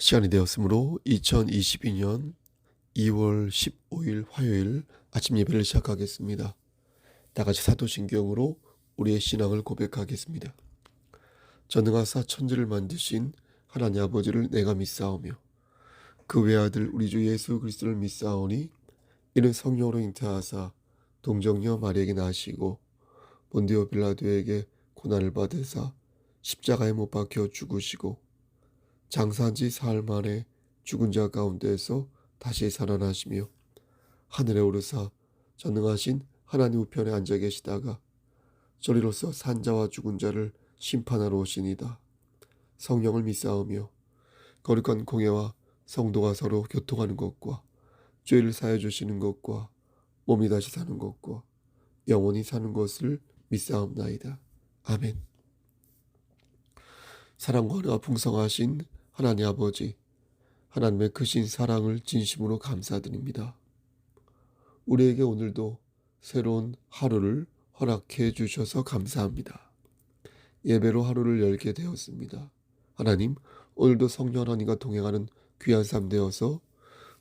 시간이 되었으므로 2022년 2월 15일 화요일 아침 예배를 시작하겠습니다. 다같이 사도신경으로 우리의 신앙을 고백하겠습니다. 전능하사 천지를 만드신 하나님 아버지를 내가 믿사오며 그 외아들 우리 주 예수 그리스도를 믿사오니 이는 성령으로 잉태하사 동정녀 마리에게 나시고 본디오 빌라도에게 고난을 받으사 십자가에 못 박혀 죽으시고 장사한 지 사흘 만에 죽은 자 가운데에서 다시 살아나시며 하늘에 오르사 전능하신 하나님 우편에 앉아 계시다가 저리로서 산자와 죽은 자를 심판하러 오시니다. 성령을 믿사오며 거룩한 공예와 성도가 서로 교통하는 것과 죄를 사해 주시는 것과 몸이 다시 사는 것과 영원히 사는 것을 믿사옵나이다. 아멘. 사랑과 은혜가 풍성하신 하나님 아버지, 하나님의 크신 사랑을 진심으로 감사드립니다. 우리에게 오늘도 새로운 하루를 허락해 주셔서 감사합니다. 예배로 하루를 열게 되었습니다. 하나님, 오늘도 성령 하나님과 동행하는 귀한 삶 되어서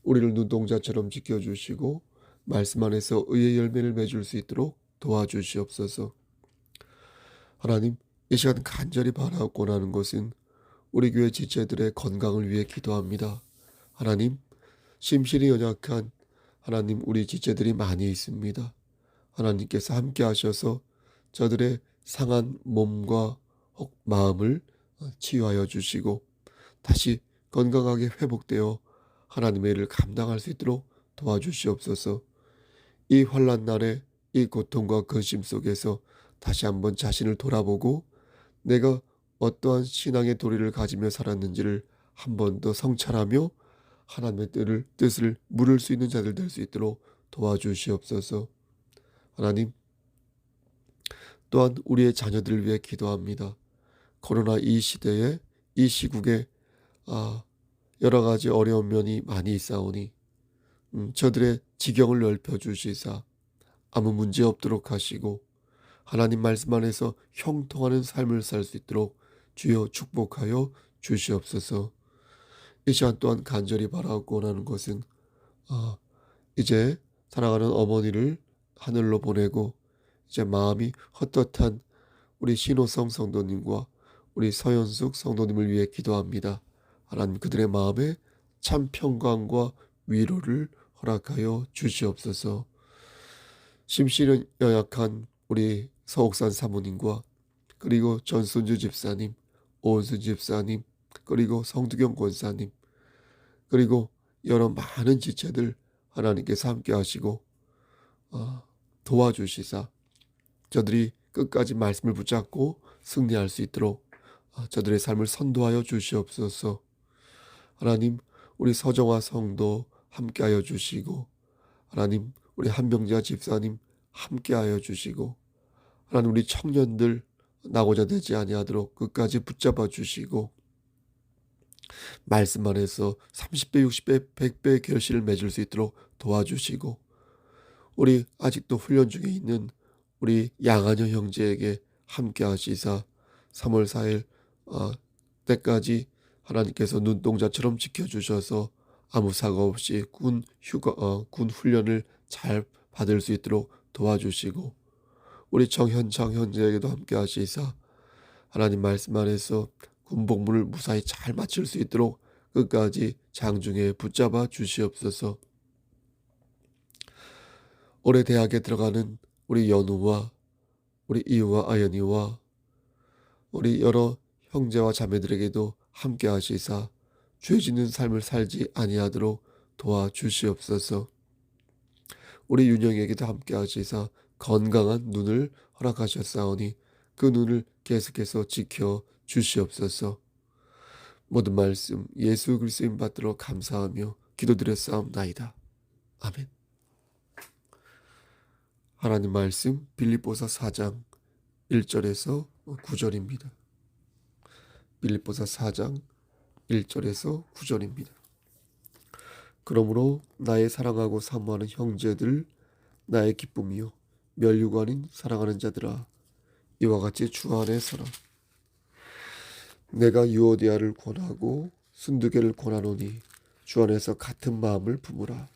우리를 눈동자처럼 지켜주시고 말씀 안에서 의의 열매를 맺을 수 있도록 도와주시옵소서. 하나님, 이 시간 간절히 바라고 나는 것은 우리 교회 지체들의 건강을 위해 기도합니다. 하나님, 심신이 연약한 하나님 우리 지체들이 많이 있습니다. 하나님께서 함께 하셔서 저들의 상한 몸과 마음을 치유하여 주시고 다시 건강하게 회복되어 하나님의 일을 감당할 수 있도록 도와주시옵소서. 이 환난 날에 이 고통과 근심 속에서 다시 한번 자신을 돌아보고 내가 어떠한 신앙의 도리를 가지며 살았는지를 한 번 더 성찰하며 하나님의 뜻을 물을 수 있는 자들 될 수 있도록 도와주시옵소서. 하나님, 또한 우리의 자녀들을 위해 기도합니다. 코로나 이 시대에 이 시국에 여러 가지 어려운 면이 많이 있사오니 저들의 지경을 넓혀주시사 아무 문제 없도록 하시고 하나님 말씀 안에서 형통하는 삶을 살 수 있도록 주여 축복하여 주시옵소서. 이 시간 또한 간절히 바라고 원하는 것은 이제 사랑하는 어머니를 하늘로 보내고 이제 마음이 헛헛한 우리 신호성 성도님과 우리 서현숙 성도님을 위해 기도합니다. 하나님 그들의 마음에 참 평강과 위로를 허락하여 주시옵소서. 심신이 연약한 우리 서옥산 사모님과 그리고 전순주 집사님, 오은순 집사님, 그리고 성두경 권사님, 그리고 여러 많은 지체들 하나님께서 함께 하시고 도와주시사 저들이 끝까지 말씀을 붙잡고 승리할 수 있도록 저들의 삶을 선도하여 주시옵소서. 하나님, 우리 서정화 성도 함께하여 주시고 하나님, 우리 한병자 집사님 함께하여 주시고 하나님, 우리 청년들 나고자 되지 아니하도록 끝까지 붙잡아 주시고 말씀 안에서 30배, 60배, 100배의 결실을 맺을 수 있도록 도와주시고 우리 아직도 훈련 중에 있는 우리 양한여 형제에게 함께 하시사 3월 4일 때까지 하나님께서 눈동자처럼 지켜주셔서 아무 사고 없이 군 훈련을 잘 받을 수 있도록 도와주시고 우리 정현창 형제에게도 함께 하시사 하나님 말씀 안에서 군복무를 무사히 잘 마칠 수 있도록 끝까지 장중에 붙잡아 주시옵소서. 올해 대학에 들어가는 우리 연우와 우리 이유와 아연이와 우리 여러 형제와 자매들에게도 함께 하시사 죄 짓는 삶을 살지 아니하도록 도와주시옵소서. 우리 윤영에게도 함께 하시사 건강한 눈을 허락하셨사오니 그 눈을 계속해서 지켜 주시옵소서. 모든 말씀 예수 그리스도인 받들어 감사하며 기도드렸사옵나이다. 아멘. 하나님 말씀 빌립보서 4장 1절에서 9절입니다. 빌립보서 4장 1절에서 9절입니다. 그러므로 나의 사랑하고 사모하는 형제들, 나의 기쁨이요 멸류가 아닌 사랑하는 자들아, 이와 같이 주 안에 서라. 내가 유오디아를 권하고 순두개를 권하노니 주 안에서 같은 마음을 품으라.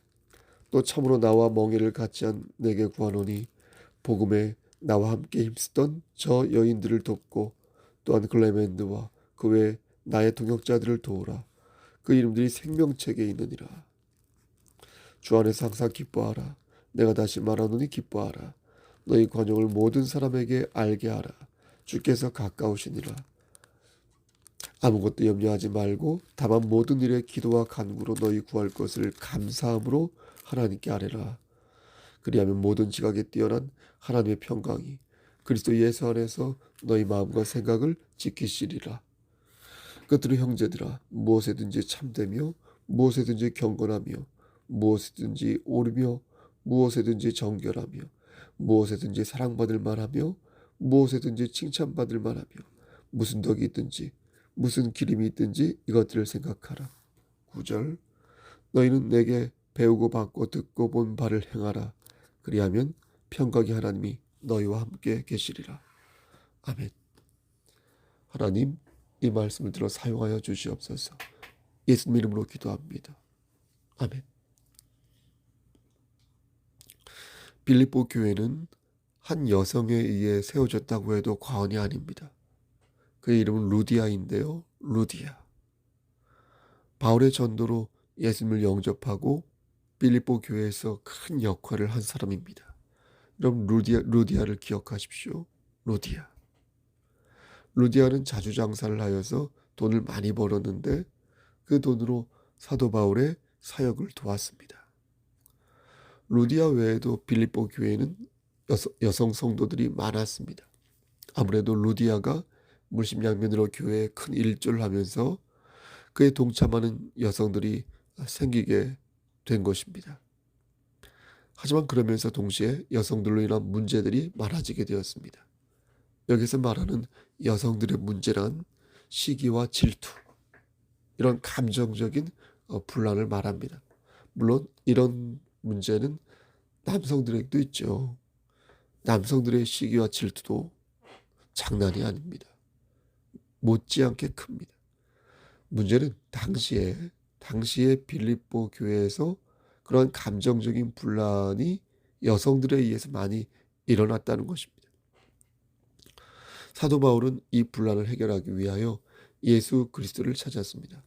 또 참으로 나와 멍에를 같이 한 내게 구하노니 복음에 나와 함께 힘쓰던 저 여인들을 돕고 또한 글레멘드와 그 외 나의 동역자들을 도우라. 그 이름들이 생명책에 있느니라. 주 안에서 항상 기뻐하라. 내가 다시 말하노니 기뻐하라. 너희 관용을 모든 사람에게 알게 하라. 주께서 가까우시니라. 아무것도 염려하지 말고 다만 모든 일에 기도와 간구로 너희 구할 것을 감사함으로 하나님께 아뢰라. 그리하면 모든 지각에 뛰어난 하나님의 평강이 그리스도 예수 안에서 너희 마음과 생각을 지키시리라. 끝으로 형제들아, 무엇에든지 참되며 무엇에든지 경건하며 무엇에든지 옳으며 무엇에든지 정결하며 무엇에든지 사랑받을 만하며 무엇에든지 칭찬받을 만하며 무슨 덕이 있든지 무슨 기림이 있든지 이것들을 생각하라. 9절 너희는 내게 배우고 받고 듣고 본 바를 행하라. 그리하면 평강의 하나님이 너희와 함께 계시리라. 아멘. 하나님, 이 말씀을 들어 사용하여 주시옵소서. 예수님 이름으로 기도합니다. 아멘. 빌립보 교회는 한 여성에 의해 세워졌다고 해도 과언이 아닙니다. 그의 이름은 루디아인데요. 루디아. 바울의 전도로 예수님을 영접하고 빌립보 교회에서 큰 역할을 한 사람입니다. 여러분 루디아를 기억하십시오. 루디아는 자주 장사를 하여서 돈을 많이 벌었는데 그 돈으로 사도 바울의 사역을 도왔습니다. 루디아 외에도 빌립보 교회에는 여성 성도들이 많았습니다. 아무래도 루디아가 물심양면으로 교회에 큰 일조를 하면서 그에 동참하는 여성들이 생기게 된 것입니다. 하지만 그러면서 동시에 여성들로 인한 문제들이 많아지게 되었습니다. 여기서 말하는 여성들의 문제란 시기와 질투, 이런 감정적인 분란을 말합니다. 물론 이런 문제는 남성들에게도 있죠. 남성들의 시기와 질투도 장난이 아닙니다. 못지않게 큽니다. 문제는 당시에 빌립보 교회에서 그런 감정적인 분란이 여성들에 의해서 많이 일어났다는 것입니다. 사도 바울은 이 분란을 해결하기 위하여 예수 그리스도를 찾았습니다.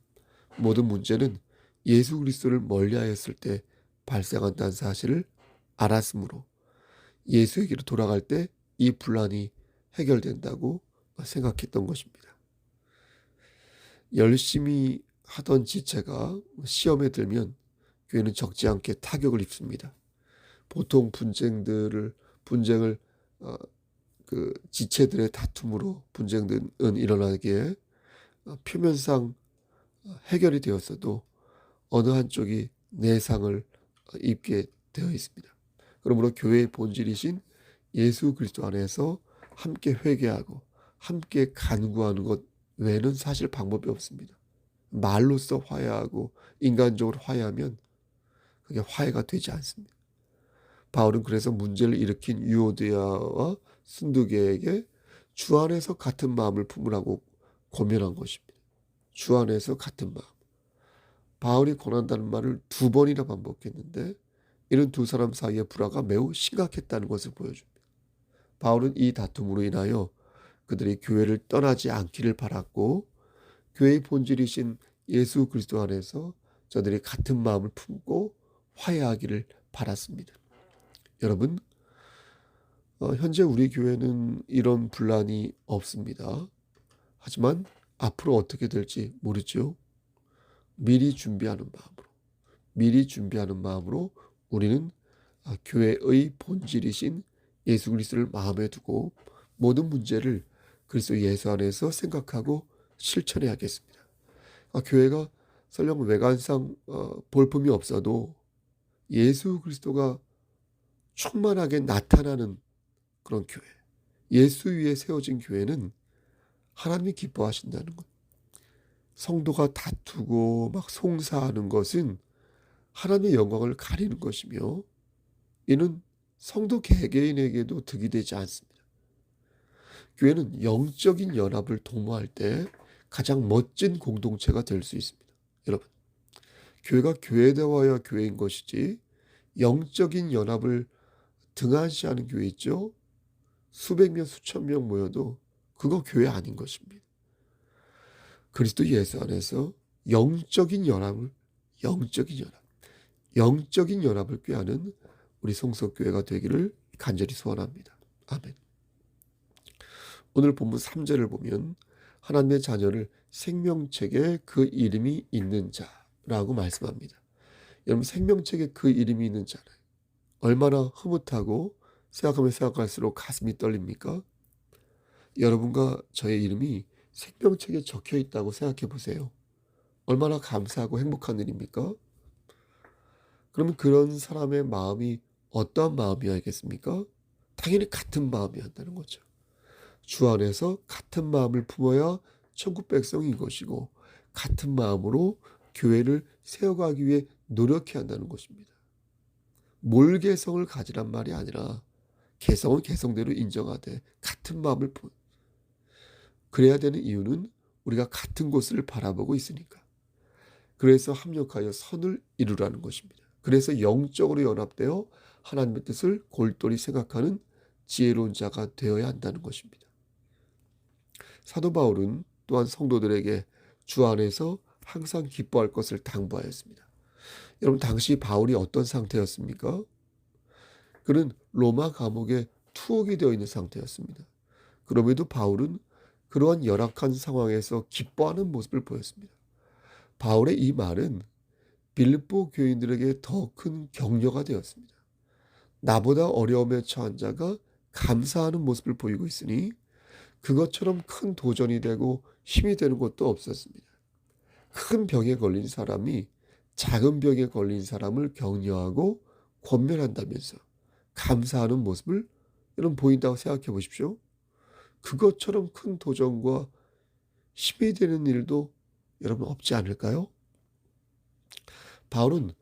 모든 문제는 예수 그리스도를 멀리하였을 때 발생한다는 사실을 알았으므로 예수에게로 돌아갈 때 이 분란이 해결된다고 생각했던 것입니다. 열심히 하던 지체가 시험에 들면 교회는 적지 않게 타격을 입습니다. 보통 분쟁을 지체들의 다툼으로 분쟁은 일어나기에 표면상 해결이 되었어도 어느 한쪽이 내상을 입게 되어 있습니다. 그러므로 교회의 본질이신 예수 그리스도 안에서 함께 회개하고 함께 간구하는 것 외에는 사실 방법이 없습니다. 말로써 화해하고 인간적으로 화해하면 그게 화해가 되지 않습니다. 바울은 그래서 문제를 일으킨 유오디아와 순두개에게 주 안에서 같은 마음을 품으라고 권면한 것입니다. 주 안에서 같은 마음. 바울이 권한다는 말을 2번이나 반복했는데 이는 두 사람 사이의 불화가 매우 심각했다는 것을 보여줍니다. 바울은 이 다툼으로 인하여 그들이 교회를 떠나지 않기를 바랐고 교회의 본질이신 예수 그리스도 안에서 저들이 같은 마음을 품고 화해하기를 바랐습니다. 여러분, 현재 우리 교회는 이런 분란이 없습니다. 하지만 앞으로 어떻게 될지 모르죠. 미리 준비하는 마음으로 우리는 교회의 본질이신 예수 그리스도를 마음에 두고 모든 문제를 그리스도 예수 안에서 생각하고 실천해야겠습니다. 교회가 설령 외관상 볼품이 없어도 예수 그리스도가 충만하게 나타나는 그런 교회, 예수 위에 세워진 교회는 하나님이 기뻐하신다는 것. 성도가 다투고 막 송사하는 것은 하나님의 영광을 가리는 것이며 이는 성도 개개인에게도 득이 되지 않습니다. 교회는 영적인 연합을 도모할 때 가장 멋진 공동체가 될 수 있습니다. 여러분, 교회가 교회되어야 교회인 것이지 영적인 연합을 등한시하는 교회 있죠. 수백 명 수천 명 모여도 그거 교회 아닌 것입니다. 그리스도 예수 안에서 영적인 연합을 영적인 연합을 꾀하는 우리 성석교회가 되기를 간절히 소원합니다. 아멘. 오늘 본문 3절을 보면 하나님의 자녀를 생명책에 그 이름이 있는 자라고 말씀합니다. 여러분, 생명책에 그 이름이 있는 자는 얼마나 흐뭇하고 생각하면 생각할수록 가슴이 떨립니까? 여러분과 저의 이름이 생명책에 적혀 있다고 생각해 보세요. 얼마나 감사하고 행복한 일입니까? 그러면 그런 사람의 마음이 어떠한 마음이어야겠습니까? 당연히 같은 마음이어야 한다는 거죠. 주 안에서 같은 마음을 품어야 천국 백성인 것이고 같은 마음으로 교회를 세워가기 위해 노력해야 한다는 것입니다. 몰 개성을 가지란 말이 아니라 개성은 개성대로 인정하되 같은 마음을 그래야 되는 이유는 우리가 같은 곳을 바라보고 있으니까. 그래서 합력하여 선을 이루라는 것입니다. 그래서 영적으로 연합되어 하나님의 뜻을 골똘히 생각하는 지혜로운 자가 되어야 한다는 것입니다. 사도 바울은 또한 성도들에게 주 안에서 항상 기뻐할 것을 당부하였습니다. 여러분, 당시 바울이 어떤 상태였습니까? 그는 로마 감옥에 투옥이 되어 있는 상태였습니다. 그럼에도 바울은 그러한 열악한 상황에서 기뻐하는 모습을 보였습니다. 바울의 이 말은 빌립보 교인들에게 더 큰 격려가 되었습니다. 나보다 어려움에 처한 자가 감사하는 모습을 보이고 있으니 그것처럼 큰 도전이 되고 힘이 되는 것도 없었습니다. 큰 병에 걸린 사람이 작은 병에 걸린 사람을 격려하고 권면한다면서 감사하는 모습을 여러분 보인다고 생각해 보십시오. 그것처럼 큰 도전과 힘이 되는 일도 여러분 없지 않을까요? 바울은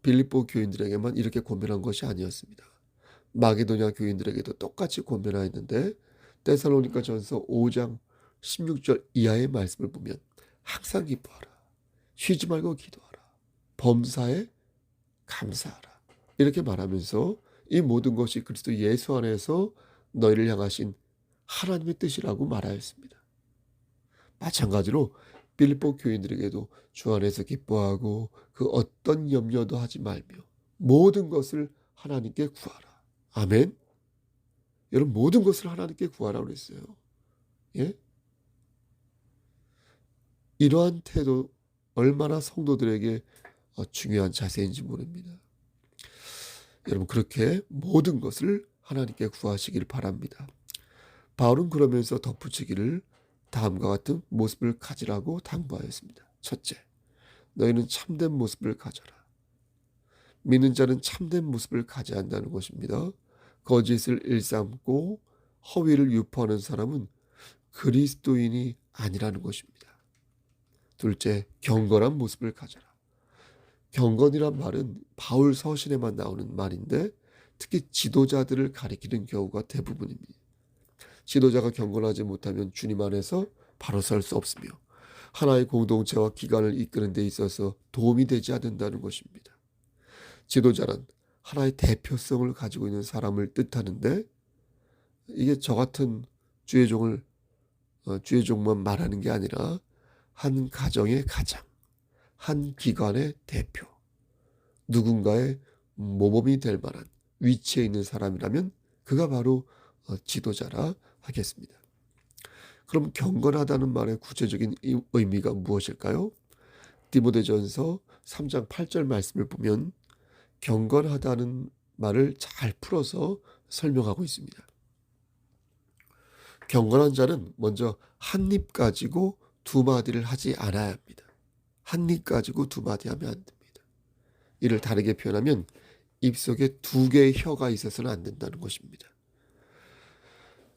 빌립보 교인들에게만 이렇게 권면한 것이 아니었습니다. 마게도냐 교인들에게도 똑같이 권면하였는데 데살로니가 전서 5장 16절 이하의 말씀을 보면 항상 기뻐하라. 쉬지 말고 기도하라. 범사에 감사하라. 이렇게 말하면서 이 모든 것이 그리스도 예수 안에서 너희를 향하신 하나님의 뜻이라고 말하였습니다. 마찬가지로 빌립보 교인들에게도 주 안에서 기뻐하고 그 어떤 염려도 하지 말며 모든 것을 하나님께 구하라. 아멘. 여러분, 모든 것을 하나님께 구하라고 그랬어요. 예? 이러한 태도 얼마나 성도들에게 중요한 자세인지 모릅니다. 여러분, 그렇게 모든 것을 하나님께 구하시길 바랍니다. 바울은 그러면서 덧붙이기를 다음과 같은 모습을 가지라고 당부하였습니다. 첫째, 너희는 참된 모습을 가져라. 믿는 자는 참된 모습을 가져야 한다는 것입니다. 거짓을 일삼고 허위를 유포하는 사람은 그리스도인이 아니라는 것입니다. 둘째, 경건한 모습을 가져라. 경건이란 말은 바울 서신에만 나오는 말인데 특히 지도자들을 가리키는 경우가 대부분입니다. 지도자가 경건하지 못하면 주님 안에서 바로 설 수 없으며 하나의 공동체와 기관을 이끄는 데 있어서 도움이 되지 않는다는 것입니다. 지도자란 하나의 대표성을 가지고 있는 사람을 뜻하는데 이게 저 같은 주의 종만 말하는 게 아니라 한 가정의 가장, 한 기관의 대표, 누군가의 모범이 될 만한 위치에 있는 사람이라면 그가 바로 지도자라 하겠습니다. 그럼 경건하다는 말의 구체적인 의미가 무엇일까요? 디모데전서 3장 8절 말씀을 보면 경건하다는 말을 잘 풀어서 설명하고 있습니다. 경건한 자는 먼저 한 입 가지고 두 마디를 하지 않아야 합니다. 한 입 가지고 두 마디 하면 안 됩니다. 이를 다르게 표현하면 입속에 두 개의 혀가 있어서는 안 된다는 것입니다.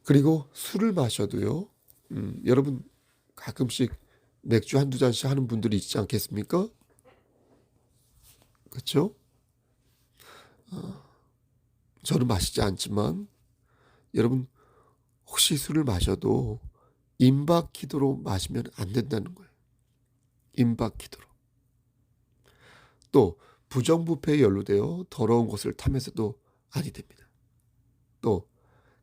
그리고 술을 마셔도요. 여러분 가끔씩 맥주 한두 잔씩 하는 분들이 있지 않겠습니까? 그렇죠? 저는 마시지 않지만 여러분 혹시 술을 마셔도 임박히도록 마시면 안 된다는 거예요. 임박히도록. 또 부정부패에 연루되어 더러운 것을 탐해서도 아니 됩니다. 또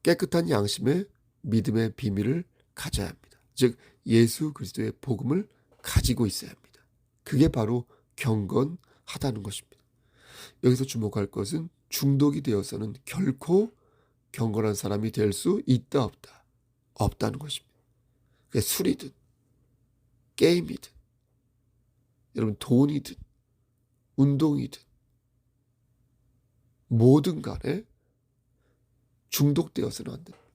깨끗한 양심의 믿음의 비밀을 가져야 합니다. 즉 예수 그리스도의 복음을 가지고 있어야 합니다. 그게 바로 경건하다는 것입니다. 여기서 주목할 것은 중독이 되어서는 결코 경건한 사람이 될 수 있다 없다. 없다는 것입니다. 그게 술이든 게임이든 여러분 돈이든 운동이든 뭐든 간에 중독되어서는 안 됩니다.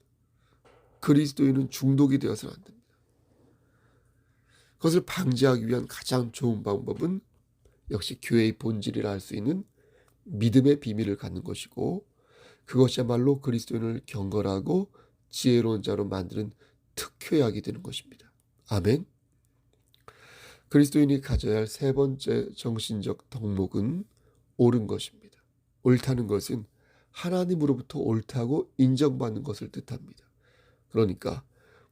그리스도인은 중독이 되어서는 안 됩니다. 그것을 방지하기 위한 가장 좋은 방법은 역시 교회의 본질이라 할 수 있는 믿음의 비밀을 갖는 것이고, 그것이야말로 그리스도인을 경건하고 지혜로운 자로 만드는 특효약이 되는 것입니다. 아멘. 그리스도인이 가져야 할 세 번째 정신적 덕목은 옳은 것입니다. 옳다는 것은 하나님으로부터 옳다고 인정받는 것을 뜻합니다. 그러니까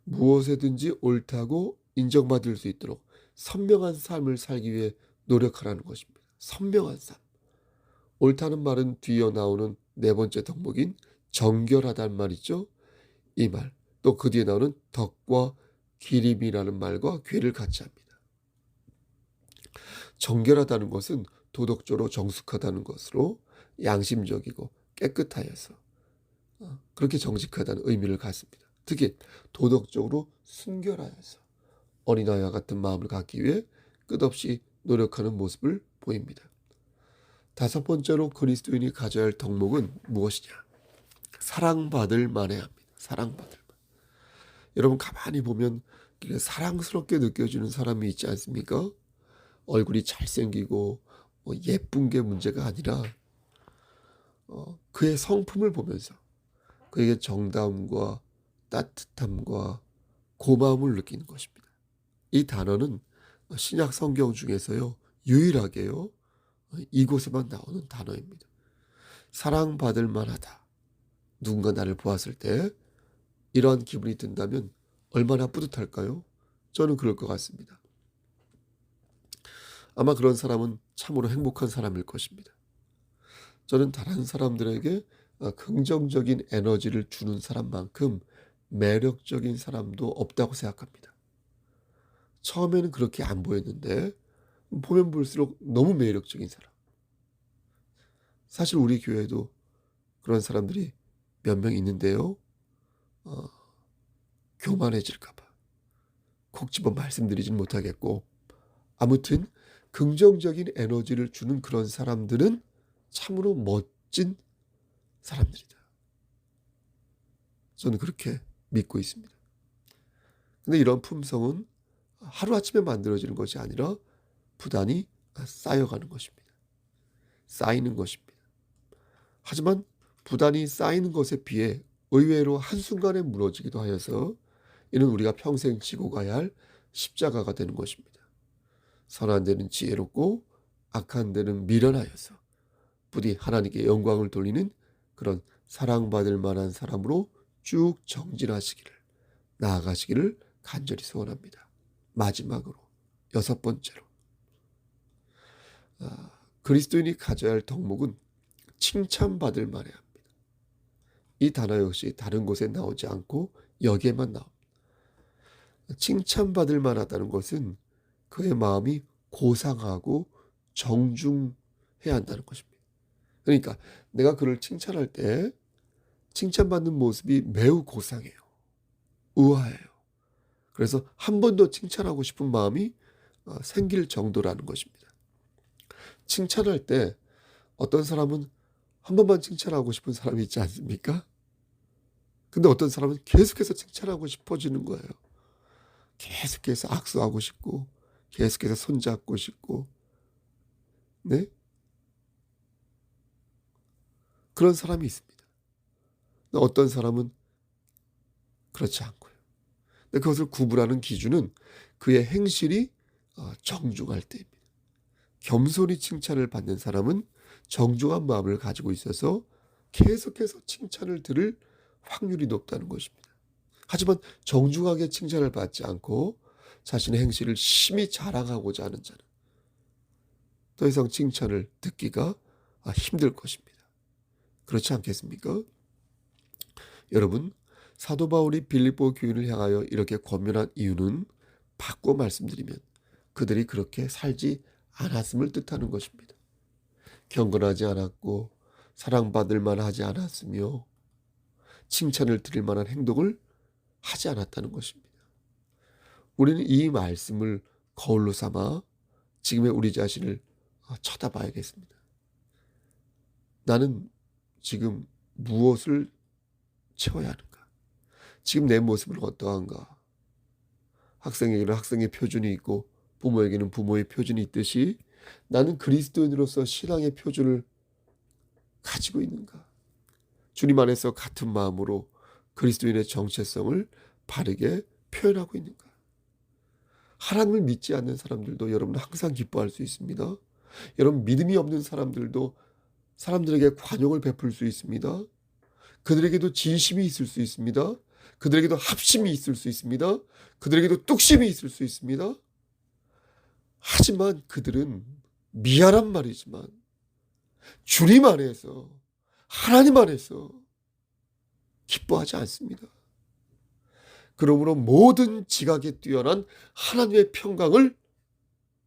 무엇에든지 옳다고 인정받을 수 있도록 선명한 삶을 살기 위해 노력하라는 것입니다. 선명한 삶. 옳다는 말은 뒤이어 나오는 네 번째 덕목인 정결하다는 말이죠. 이 말, 또 그 뒤에 나오는 덕과 기림이라는 말과 괴를 같이 합니다. 정결하다는 것은 도덕적으로 정숙하다는 것으로 양심적이고 깨끗하여서 그렇게 정직하다는 의미를 갖습니다. 특히 도덕적으로 순결하여서 어린아이와 같은 마음을 갖기 위해 끝없이 노력하는 모습을 보입니다. 다섯 번째로 그리스도인이 가져야 할 덕목은 무엇이냐? 사랑받을 만해야 합니다. 사랑받을 만. 여러분 가만히 보면 사랑스럽게 느껴지는 사람이 있지 않습니까? 얼굴이 잘생기고 예쁜 게 문제가 아니라 그의 성품을 보면서 그에게 정다움과 따뜻함과 고마움을 느끼는 것입니다. 이 단어는 신약 성경 중에서요 유일하게요 이곳에만 나오는 단어입니다. 사랑받을 만하다. 누군가 나를 보았을 때 이러한 기분이 든다면 얼마나 뿌듯할까요? 저는 그럴 것 같습니다. 아마 그런 사람은 참으로 행복한 사람일 것입니다. 저는 다른 사람들에게 긍정적인 에너지를 주는 사람만큼 매력적인 사람도 없다고 생각합니다. 처음에는 그렇게 안 보였는데 보면 볼수록 너무 매력적인 사람. 사실 우리 교회에도 그런 사람들이 몇 명 있는데요. 교만해질까봐 콕 집어 말씀드리진 못하겠고, 아무튼 긍정적인 에너지를 주는 그런 사람들은 참으로 멋진 사람들이다. 저는 그렇게 믿고 있습니다. 근데 이런 품성은 하루아침에 만들어지는 것이 아니라 부단히 쌓여가는 것입니다. 쌓이는 것입니다. 하지만 부단히 쌓이는 것에 비해 의외로 한순간에 무너지기도 하여서 이는 우리가 평생 지고 가야 할 십자가가 되는 것입니다. 선한 데는 지혜롭고 악한 데는 미련하여서 부디 하나님께 영광을 돌리는 그런 사랑받을 만한 사람으로 쭉 정진하시기를, 나아가시기를 간절히 소원합니다. 마지막으로 여섯 번째로 그리스도인이 가져야 할 덕목은 칭찬받을 만해야 합니다. 이 단어 역시 다른 곳에 나오지 않고 여기에만 나옵니다. 칭찬받을 만하다는 것은 그의 마음이 고상하고 정중해야 한다는 것입니다. 그러니까 내가 그를 칭찬할 때 칭찬받는 모습이 매우 고상해요. 우아해요. 그래서 한 번 더 칭찬하고 싶은 마음이 생길 정도라는 것입니다. 칭찬할 때 어떤 사람은 한 번만 칭찬하고 싶은 사람이 있지 않습니까? 근데 어떤 사람은 계속해서 칭찬하고 싶어지는 거예요. 계속해서 악수하고 싶고 계속해서 손잡고 싶고, 네? 그런 사람이 있습니다. 어떤 사람은 그렇지 않고요. 근데 그것을 구분하는 기준은 그의 행실이 정중할 때입니다. 겸손히 칭찬을 받는 사람은 정중한 마음을 가지고 있어서 계속해서 칭찬을 들을 확률이 높다는 것입니다. 하지만 정중하게 칭찬을 받지 않고 자신의 행실을 심히 자랑하고자 하는 자는 더 이상 칭찬을 듣기가 힘들 것입니다. 그렇지 않겠습니까? 여러분, 사도 바울이 빌립보 교인을 향하여 이렇게 권면한 이유는 바꿔 말씀드리면 그들이 그렇게 살지 않았음을 뜻하는 것입니다. 경건하지 않았고 사랑받을 만하지 않았으며 칭찬을 드릴 만한 행동을 하지 않았다는 것입니다. 우리는 이 말씀을 거울로 삼아 지금의 우리 자신을 쳐다봐야겠습니다. 나는 지금 무엇을 채워야 하는가? 지금 내 모습은 어떠한가? 학생에게는 학생의 표준이 있고 부모에게는 부모의 표준이 있듯이 나는 그리스도인으로서 신앙의 표준을 가지고 있는가? 주님 안에서 같은 마음으로 그리스도인의 정체성을 바르게 표현하고 있는가? 하나님을 믿지 않는 사람들도 여러분 항상 기뻐할 수 있습니다. 여러분 믿음이 없는 사람들도 사람들에게 관용을 베풀 수 있습니다. 그들에게도 진심이 있을 수 있습니다. 그들에게도 합심이 있을 수 있습니다. 그들에게도 뚝심이 있을 수 있습니다. 하지만 그들은 미안한 말이지만 주님 안에서 하나님 안에서 기뻐하지 않습니다. 그러므로 모든 지각에 뛰어난 하나님의 평강을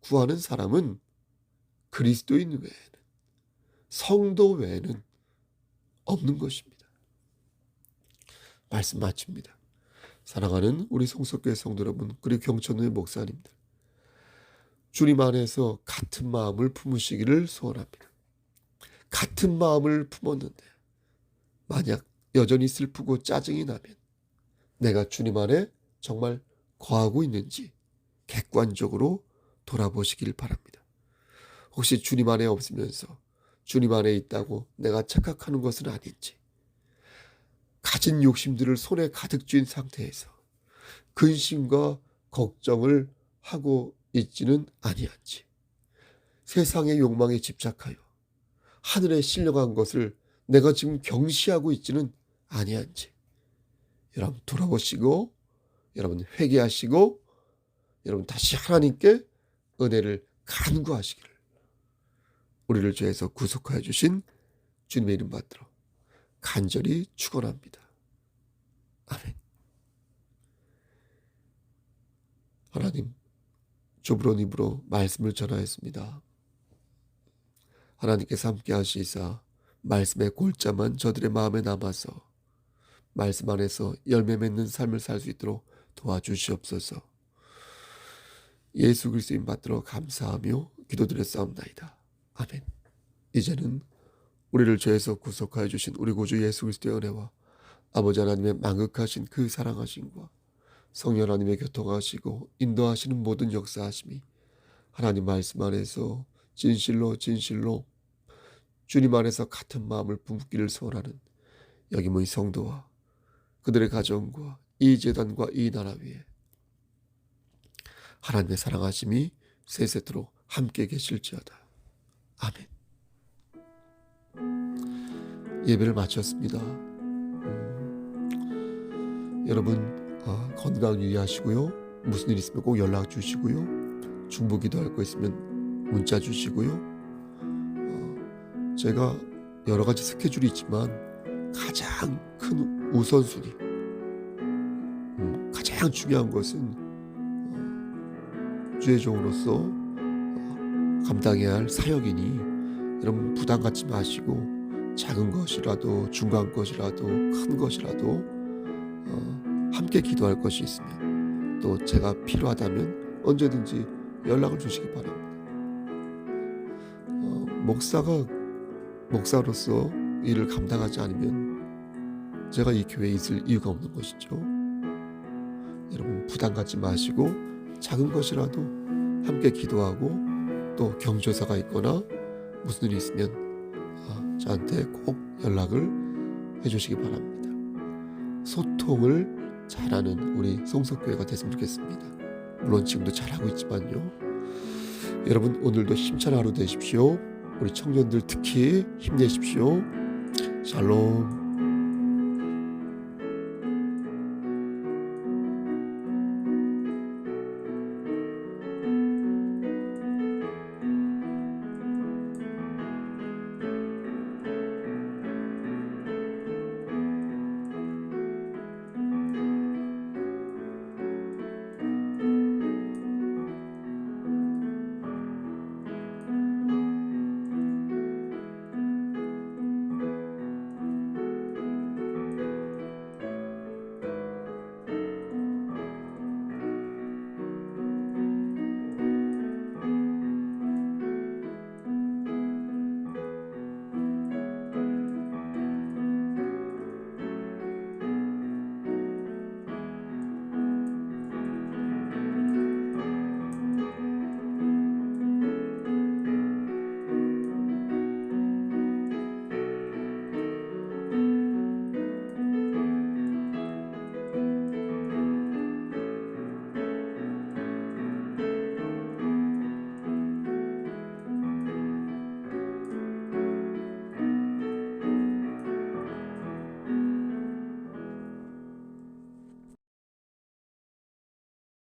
구하는 사람은 그리스도인 외에는, 성도 외에는 없는 것입니다. 말씀 마칩니다. 사랑하는 우리 성석교회 성도 여러분, 그리고 경천의 목사님들, 주님 안에서 같은 마음을 품으시기를 소원합니다. 같은 마음을 품었는데 만약 여전히 슬프고 짜증이 나면 내가 주님 안에 정말 거하고 있는지 객관적으로 돌아보시길 바랍니다. 혹시 주님 안에 없으면서 주님 안에 있다고 내가 착각하는 것은 아닌지, 가진 욕심들을 손에 가득 쥔 상태에서 근심과 걱정을 하고 있지는 아니한지, 세상의 욕망에 집착하여 하늘에 신령한 것을 내가 지금 경시하고 있지는 아니한지 여러분 돌아보시고 여러분 회개하시고 여러분 다시 하나님께 은혜를 간구하시기를 우리를 죄에서 구속하여 주신 주님의 이름 받들어 간절히 축원합니다. 아멘. 하나님, 좁은 입으로 말씀을 전하였습니다. 하나님께서 함께 하시사 말씀의 골자만 저들의 마음에 남아서 말씀 안에서 열매 맺는 삶을 살 수 있도록 도와주시옵소서. 예수 그리스도인 받들어 감사하며 기도드렸사옵나이다. 아멘. 이제는 우리를 죄에서 구속하여 주신 우리 구주 예수 그리스도의 은혜와 아버지 하나님의 망극하신 그 사랑하심과 성령 하나님의 교통하시고 인도하시는 모든 역사하심이 하나님 말씀 안에서 진실로 주님 안에서 같은 마음을 품기를 소원하는 여기 모인 성도와 그들의 가정과 이 제단과 이 나라 위에 하나님의 사랑하심이 세세토록 함께 계실지어다. 아멘. 예배를 마쳤습니다. 여러분 건강 유의하시고요. 무슨 일 있으면 꼭 연락 주시고요. 중보 기도할 거 있으면 문자 주시고요. 제가 여러 가지 스케줄이 있지만 가장 큰 우선순위, 가장 중요한 것은 주의 종으로서 감당해야 할 사역이니 여러분 부담 갖지 마시고 작은 것이라도 중간 것이라도 큰 것이라도 함께 기도할 것이 있으면 또 제가 필요하다면 언제든지 연락을 주시기 바랍니다. 목사로서 일을 감당하지 않으면 제가 이 교회에 있을 이유가 없는 것이죠. 여러분 부담 갖지 마시고 작은 것이라도 함께 기도하고 또 경조사가 있거나 무슨 일이 있으면 저한테 꼭 연락을 해주시기 바랍니다. 소통을 잘하는 우리 성석교회가 됐으면 좋겠습니다. 물론 지금도 잘하고 있지만요. 여러분 오늘도 힘찬 하루 되십시오. 우리 청년들 특히 힘내십시오. 샬롬.